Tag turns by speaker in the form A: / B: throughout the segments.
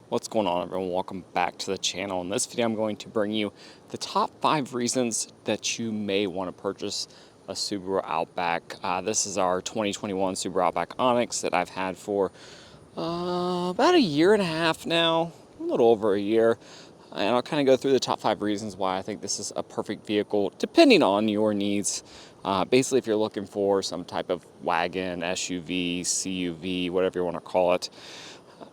A: What's going on, everyone? Welcome back to the channel. In this video, I'm going to bring you the top 5 reasons that you may want to purchase a Subaru Outback. This is our 2021 Subaru Outback Onyx that I've had for about a year and a half now, a little over a year. And I'll kind of go through the top 5 reasons why I think this is a perfect vehicle, depending on your needs. Basically, if you're looking for some type of wagon, SUV, CUV, whatever you want to call it,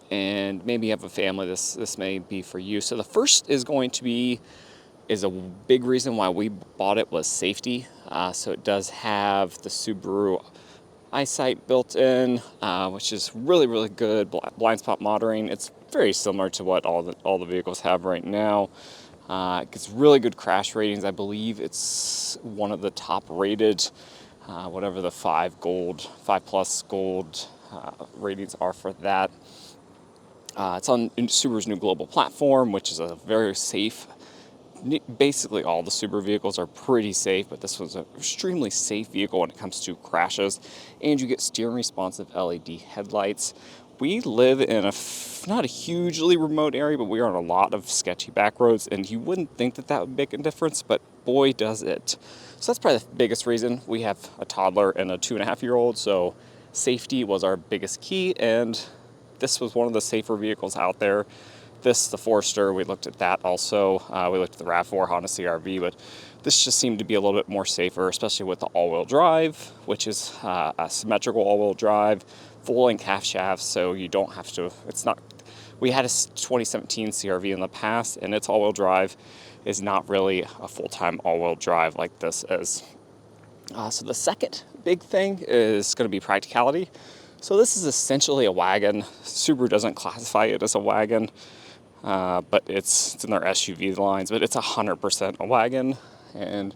A: and maybe you have a family, this may be for you. So the first is a big reason why we bought it was safety. So it does have the Subaru eyesight built in, which is really, really good. Blind spot monitoring. It's very similar to what all the vehicles have right now. It gets really good crash ratings. I believe it's one of the top rated, whatever the 5 plus gold ratings are for that. It's on Subaru's new global platform, which is a very safe. Basically, all the Subaru vehicles are pretty safe, but this was an extremely safe vehicle when it comes to crashes. And you get steering responsive LED headlights. We live in not a hugely remote area, but we are on a lot of sketchy back roads, and you wouldn't think that would make a difference, but boy, does it. So that's probably the biggest reason. We have a toddler and a 2.5-year-old, so safety was our biggest key, and this was one of the safer vehicles out there. The Forester, we looked at that also. We looked at the RAV4 Honda CR-V, but this just seemed to be a little bit more safer, especially with the all-wheel drive, which is a symmetrical all-wheel drive, full-length half shafts, so you don't have to, we had a 2017 CR-V in the past, and its all-wheel drive is not really a full-time all-wheel drive like this is. So the second big thing is going to be practicality. So this is essentially a wagon. Subaru doesn't classify it as a wagon, but it's in their SUV lines, but it's 100% a wagon. And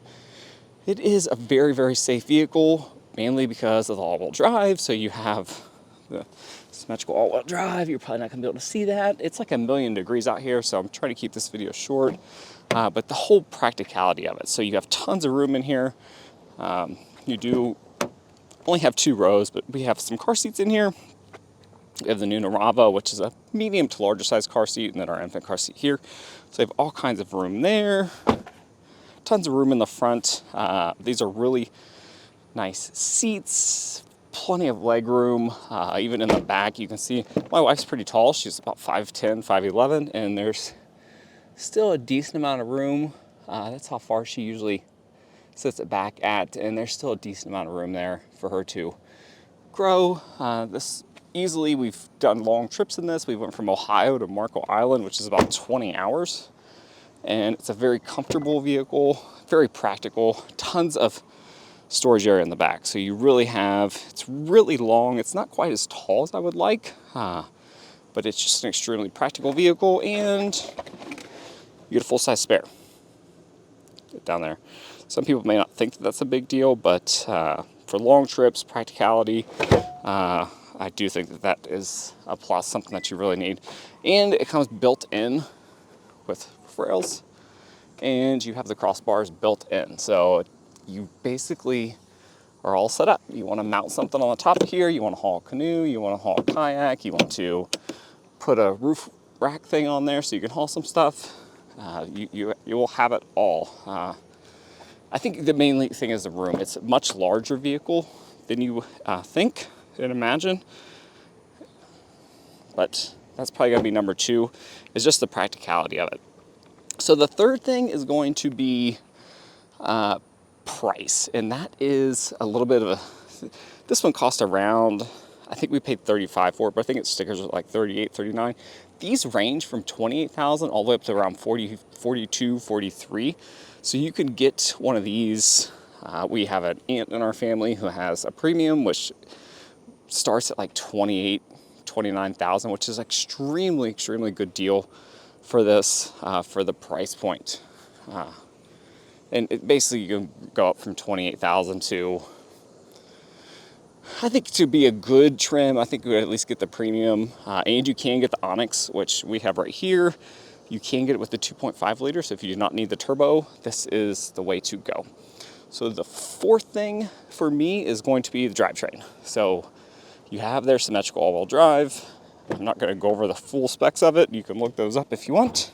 A: it is a very, very safe vehicle, mainly because of the all-wheel drive. So you have the symmetrical all-wheel drive. You're probably not going to be able to see that. It's like 1,000,000 degrees out here, so I'm trying to keep this video short. But the whole practicality of it. So you have tons of room in here. You do only have 2 rows, but we have some car seats in here. We have the new Narava, which is a medium to larger size car seat, and then our infant car seat here. So we have all kinds of room there. Tons of room in the front. These are really nice seats. Plenty of leg room. Even in the back, you can see my wife's pretty tall. She's about 5'10", 5'11", and there's still a decent amount of room. That's how far she usually sits it back at, and there's still a decent amount of room there for her to grow. This easily, we've done long trips in this. We went from Ohio to Marco Island, which is about 20 hours, and it's a very comfortable vehicle, very practical, tons of storage area in the back. So you really have, it's really long. It's not quite as tall as I would like, but it's just an extremely practical vehicle, and you get a full-size spare down there. Some people may not think that that's a big deal, but for long trips, practicality, I do think that is a plus, something that you really need. And it comes built in with rails, and you have the crossbars built in. So you basically are all set up. You want to mount something on the top here, you want to haul a canoe, you want to haul a kayak, you want to put a roof rack thing on there so you can haul some stuff. You will have it all. I think the main thing is the room. It's a much larger vehicle than you think and imagine. But that's probably going to be number 2, is just the practicality of it. So the third thing is going to be price. And that is a little bit of this one cost around, I think we paid $35 for it, but I think its stickers are like $38, $39. These range from $28,000 all the way up to around $40, $42, $43. So you can get one of these. We have an aunt in our family who has a premium, which starts at like $28,000, $29,000, which is extremely, extremely good deal for this, for the price point. And basically you can go up from $28,000 to, I think, to be a good trim, I think we would at least get the premium. And you can get the Onyx, which we have right here. You can get it with the 2.5 liter, so if you do not need the turbo, this is the way to go. So the fourth thing for me is going to be the drivetrain. So you have their symmetrical all-wheel drive. I'm not going to go over the full specs of it. You can look those up if you want.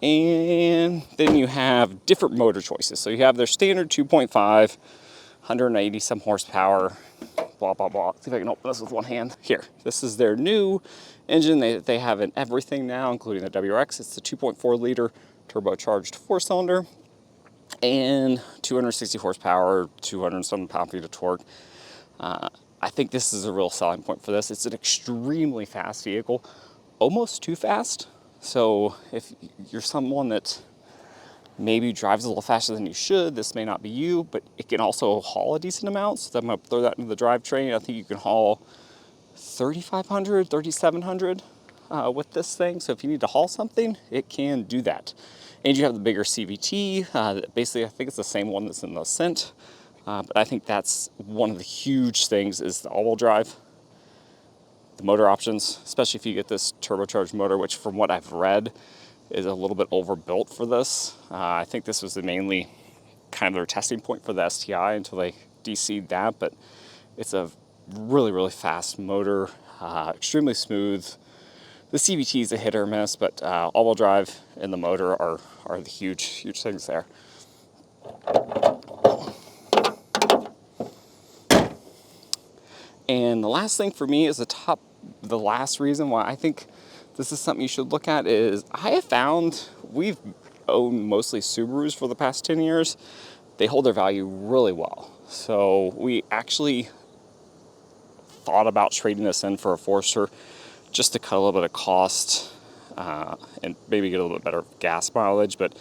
A: And then you have different motor choices. So you have their standard 2.5, 180 some horsepower, blah, blah, blah. Let's see if I can open this with one hand. Here, this is their new engine. They have in everything now, including the WRX. It's the 2.4 liter turbocharged 4-cylinder and 260 horsepower, 200 some pound-feet of torque. I think this is a real selling point for this. It's an extremely fast vehicle, almost too fast. So if you're someone that maybe drives a little faster than you should, this may not be you, but it can also haul a decent amount. So I'm going to throw that into the drivetrain. I think you can haul 3,500, 3,700 with this thing. So if you need to haul something, it can do that. And you have the bigger CVT. Basically, I think it's the same one that's in the Ascent. But I think that's one of the huge things is the all-wheel drive. The motor options, especially if you get this turbocharged motor, which from what I've read is a little bit overbuilt for this. I think this was mainly kind of their testing point for the STI until they DC'd that, but it's a really, really fast motor, extremely smooth. The CVT is a hit or miss, but all-wheel drive and the motor are the huge things there. And the last thing for me is the last reason why I think this is something you should look at is I have found we've owned mostly Subarus for the past 10 years. They hold their value really well. So we actually thought about trading this in for a Forester just to cut a little bit of cost and maybe get a little bit better gas mileage. But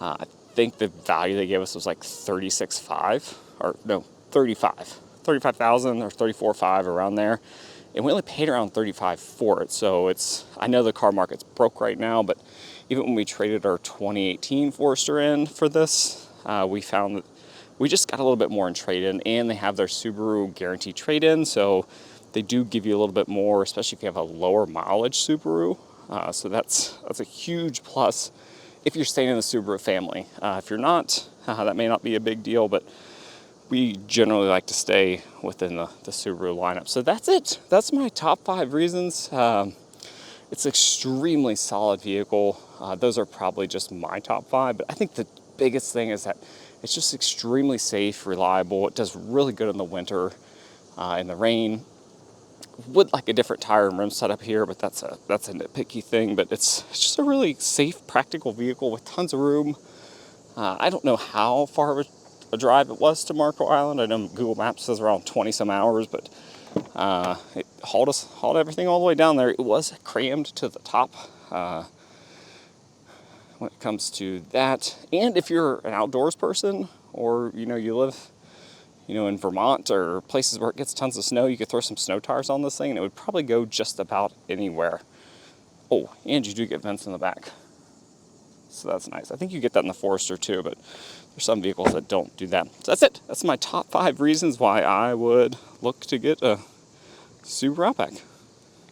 A: I think the value they gave us was like 36.5 or no, 35,000 or 34.5 around there. And we only paid around 35 for it. So I know the car market's broke right now, but even when we traded our 2018 Forester in for this, we found that we just got a little bit more in trade-in, and they have their Subaru guaranteed trade-in. So they do give you a little bit more, especially if you have a lower mileage Subaru. So that's a huge plus if you're staying in the Subaru family. If you're not, that may not be a big deal, but we generally like to stay within the Subaru lineup. So that's it. That's my top 5 reasons. It's an extremely solid vehicle. Those are probably just my top 5, but I think the biggest thing is that it's just extremely safe, reliable. It does really good in the winter, in the rain. Would like a different tire and rim setup here, but that's a nitpicky thing. But it's just a really safe, practical vehicle with tons of room. I don't know how far of a drive it was to Marco Island. I know Google Maps says around 20 some hours, but it hauled everything all the way down there. It was crammed to the top when it comes to that. And if you're an outdoors person, or you live in Vermont or places where it gets tons of snow, you could throw some snow tires on this thing and it would probably go just about anywhere. Oh, and you do get vents in the back, so that's nice. I think you get that in the Forester too, but there's some vehicles that don't do that. So that's it. That's my top 5 reasons why I would look to get a Subaru Outback.